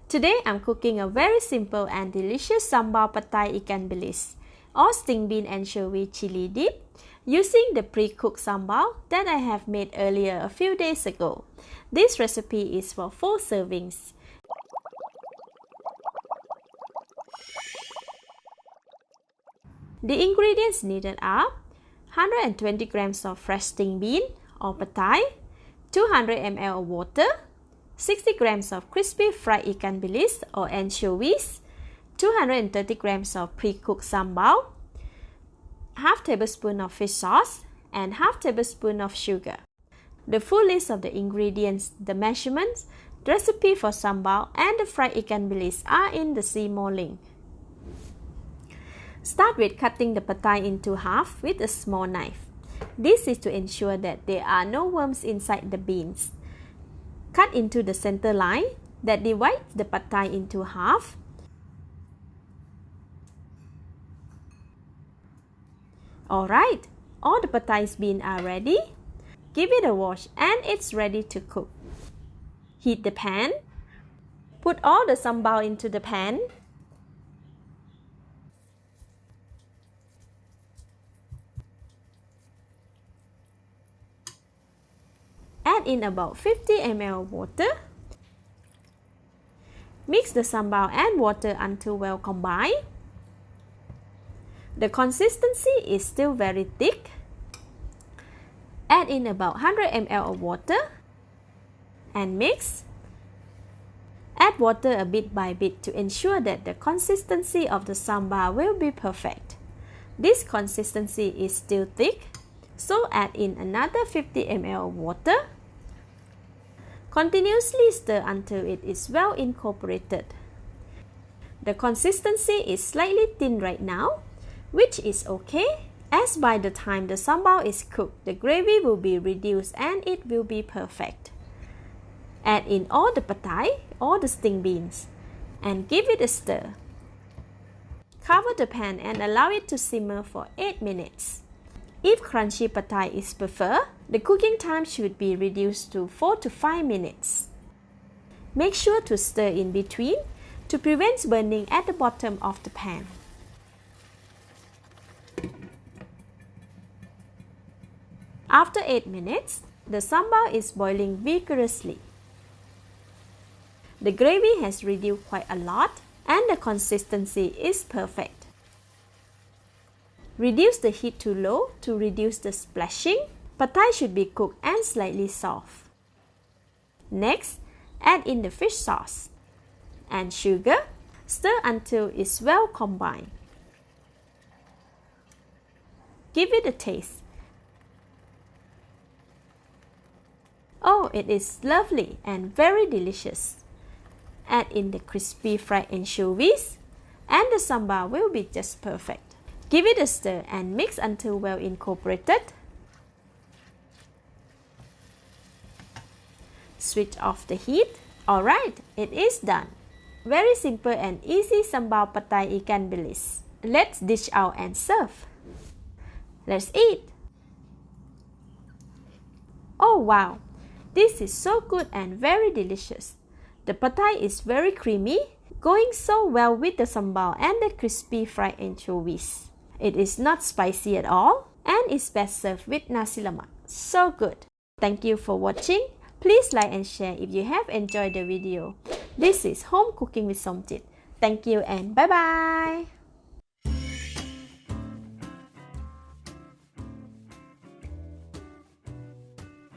Today I'm cooking a very simple and delicious sambal pad thai ikan bilis or sting bean anchovy chili dip using the pre-cooked sambal that I have made earlier a few days ago. This recipe is for 4 servings. The ingredients needed are 120 grams of fresh sting bean or pad thai, 200 ml of water, 60 grams of crispy fried ikan bilis or anchovies, 230 grams of pre-cooked sambal, half tablespoon of fish sauce, and half tablespoon of sugar. The full list of the ingredients, the measurements, the recipe for sambal, and the fried ikan bilis are in the see more link. Start with cutting the pad thai into half with a small knife. This is to ensure that there are no worms inside the beans. Cut into the center line that divides the pad thai into half. Alright, all the pad thai's beans are ready. Give it a wash and it's ready to cook. Heat the pan. Put all the sambal into the pan. Add in about 50 ml of water. Mix the sambal and water until well combined. The consistency is still very thick. Add in about 100 ml of water and mix. Add water a bit by bit to ensure that the consistency of the sambal will be perfect. This consistency is still thick, so add in another 50 ml of water. Continuously stir until it is well incorporated. The consistency is slightly thin right now, which is okay, as by the time the sambal is cooked, the gravy will be reduced and it will be perfect. Add in all the pad thai or the sting beans and give it a stir. Cover the pan and allow it to simmer for 8 minutes. If crunchy pad thai is preferred, the cooking time should be reduced to 4 to 5 minutes. Make sure to stir in between to prevent burning at the bottom of the pan. After 8 minutes, the sambal is boiling vigorously. The gravy has reduced quite a lot and the consistency is perfect. Reduce the heat to low to reduce the splashing. Pad thai should be cooked and slightly soft. Next, add in the fish sauce and sugar. Stir until it's well combined. Give it a taste. Oh, it is lovely and very delicious. Add in the crispy fried anchovies and the sambal will be just perfect. Give it a stir and mix until well incorporated. Switch off the heat. Alright, it is done. Very simple and easy sambal pad thai ikan bilis. Let's dish out and serve. Let's eat. Oh wow, this is so good and very delicious. The pad thai is very creamy, going so well with the sambal and the crispy fried anchovies. It is not spicy at all and is best served with nasi lemak. So good. Thank you for watching. Please like and share if you have enjoyed the video. This is Home Cooking with Somjit. Thank you and bye bye.